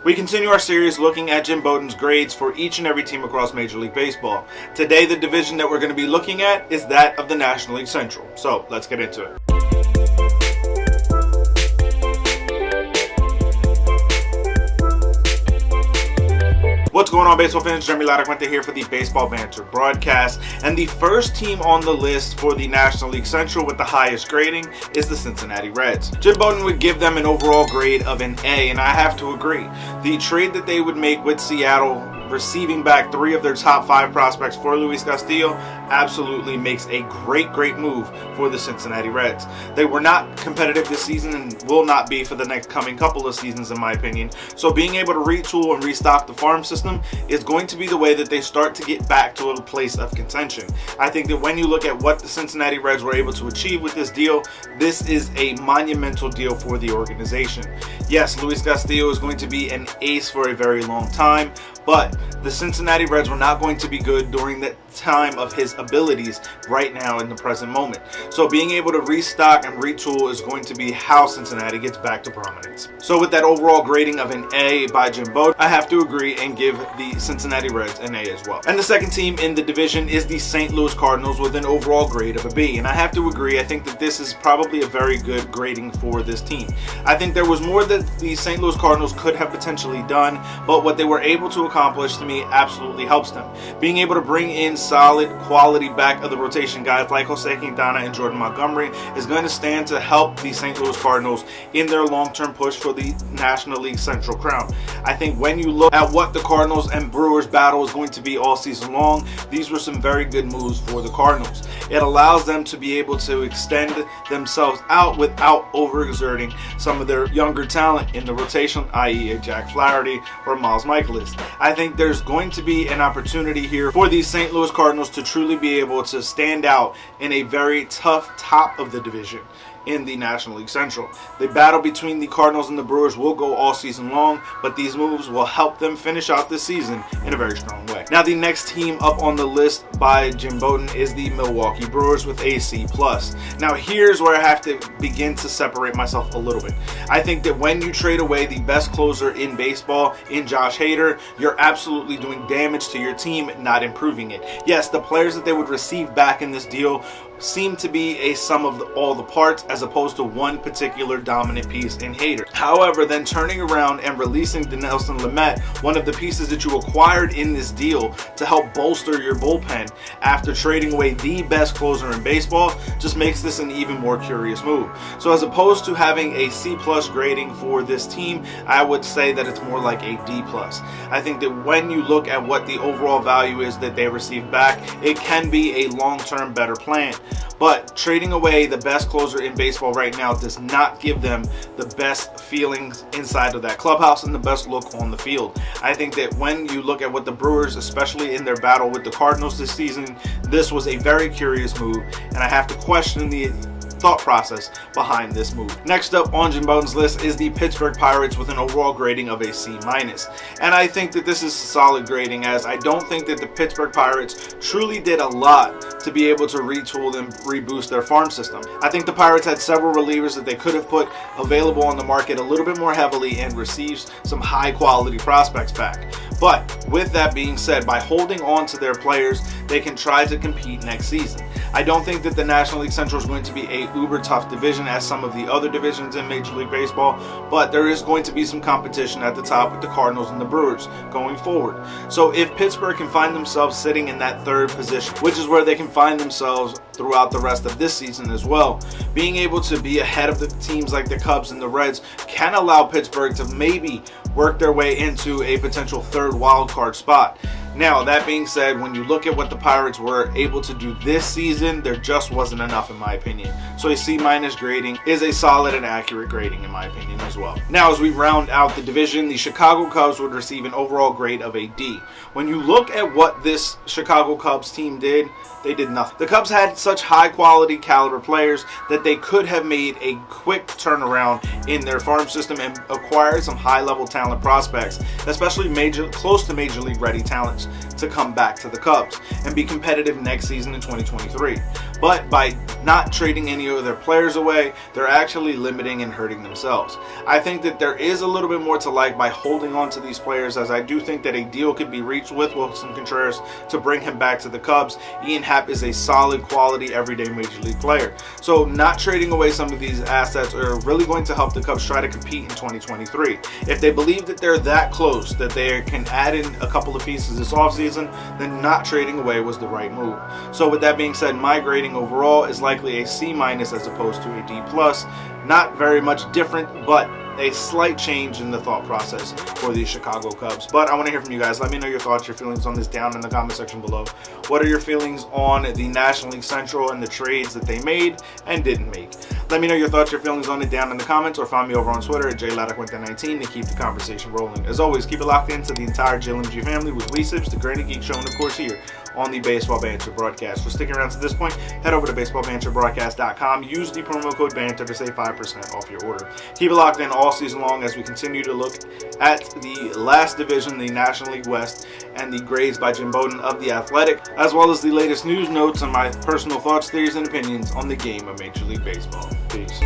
We continue our series looking at Jim Bowden's grades for each and every team across Major League Baseball. Today, the division that we're going to be looking at is that of the National League Central. So, let's get into it. What's going on, baseball fans? Jeremy Laracuente here for the Baseball Banter Broadcast. And the first team on the list for the National League Central with the highest grading is the Cincinnati Reds. Jim Bowden would give them an overall grade of an A, and I have to agree. The trade that they would make with Seattle, receiving back 3 of their top 5 prospects for Luis Castillo, absolutely makes a great move for the Cincinnati Reds. They were not competitive this season and will not be for the next coming couple of seasons, in my opinion. So being able to retool and restock the farm system is going to be the way that they start to get back to a place of contention. I think that when you look at what the Cincinnati Reds were able to achieve with this deal, this is a monumental deal for the organization. Yes, Luis Castillo is going to be an ace for a very long time, but the Cincinnati Reds were not going to be good during the time of his abilities right now in the present moment. So being able to restock and retool is going to be how Cincinnati gets back to prominence. So with that overall grading of an A by Jim Bowden, I have to agree and give the Cincinnati Reds an A as well. And the second team in the division is the St. Louis Cardinals with an overall grade of a B. And I have to agree, I think that this is probably a very good grading for this team. I think there was more that the St. Louis Cardinals could have potentially done, but what they were able to accomplish to me absolutely helps them. Being able to bring in solid quality back of the rotation guys like Jose Quintana and Jordan Montgomery is going to stand to help the St. Louis Cardinals in their long-term push for the National League Central crown. I think when you look at what the Cardinals and Brewers battle is going to be all season long, these were some very good moves for the Cardinals. It allows them to be able to extend themselves out without overexerting some of their younger talent in the rotation, i.e. a Jack Flaherty or Miles Michaelis. I think there's going to be an opportunity here for these St. Louis Cardinals to truly be able to stand out in a very tough top of the division in the National League Central. The battle between the Cardinals and the Brewers will go all season long, but these moves will help them finish out this season in a very strong way. Now, the next team up on the list by Jim Bowden is the Milwaukee Brewers with a C+. Now, here's where I have to begin to separate myself a little bit. I think that when you trade away the best closer in baseball in Josh Hader, you're absolutely doing damage to your team, not improving it. Yes, the players that they would receive back in this deal seem to be a sum of all the parts as opposed to one particular dominant piece in Hader. However, then turning around and releasing Dinelson Lamet, one of the pieces that you acquired in this deal to help bolster your bullpen after trading away the best closer in baseball, just makes this an even more curious move. So as opposed to having a C+ grading for this team, I would say that it's more like a D+. I think that when you look at what the overall value is that they receive back, it can be a long-term better plan. But trading away the best closer in baseball right now does not give them the best feelings inside of that clubhouse and the best look on the field. I think that when you look at what the Brewers, especially in their battle with the Cardinals this season, this was a very curious move, and I have to question the thought process behind this move. Next up on Jim Bowden's list is the Pittsburgh Pirates with an overall grading of a C-. And I think that this is solid grading, as I don't think that the Pittsburgh Pirates truly did a lot to be able to retool and reboost their farm system. I think the Pirates had several relievers that they could have put available on the market a little bit more heavily and received some high quality prospects back. But with that being said, by holding on to their players, they can try to compete next season. I don't think that the National League Central is going to be a uber tough division as some of the other divisions in Major League Baseball, but there is going to be some competition at the top with the Cardinals and the Brewers going forward. So if Pittsburgh can find themselves sitting in that third position, which is where they can find themselves throughout the rest of this season as well, being able to be ahead of the teams like the Cubs and the Reds can allow Pittsburgh to maybe work their way into a potential third wild card spot. Now, that being said, when you look at what the Pirates were able to do this season, there just wasn't enough in my opinion. So a C- grading is a solid and accurate grading in my opinion as well. Now, as we round out the division, the Chicago Cubs would receive an overall grade of a D. When you look at what this Chicago Cubs team did, they did nothing. The Cubs had such high quality caliber players that they could have made a quick turnaround in their farm system and acquired some high level talent prospects, especially close to major league ready talents, to come back to the Cubs and be competitive next season in 2023. but by not trading any of their players away, they're actually limiting and hurting themselves. I think that there is a little bit more to like by holding on to these players, as I do think that a deal could be reached with Wilson Contreras to bring him back to the Cubs. Ian Happ is a solid quality everyday major league player. So not trading away some of these assets are really going to help the Cubs try to compete in 2023. If they believe that they're that close that they can add in a couple of pieces this offseason, then not trading away was the right move. So with that being said, my grading overall is likely a C- as opposed to a D+. Not very much different, but a slight change in the thought process for the Chicago Cubs. But I want to hear from you guys. Let me know your thoughts, your feelings on this down in the comment section below. What are your feelings on the National League Central and the trades that they made and didn't make? Let me know your thoughts, your feelings on it down in the comments, or find me over on Twitter at JLaracuente19 to keep the conversation rolling. As always, keep it locked into the entire JLMG family with Weesips, the Granny Geek Show, and of course here on the Baseball Banter Broadcast. For sticking around to this point, head over to baseballbanterbroadcast.com. Use the promo code BANTER to save 5% off your order. Keep it locked in all season long as we continue to look at the last division, the National League West, and the grades by Jim Bowden of The Athletic, as well as the latest news, notes, and my personal thoughts, theories, and opinions on the game of Major League Baseball. Peace.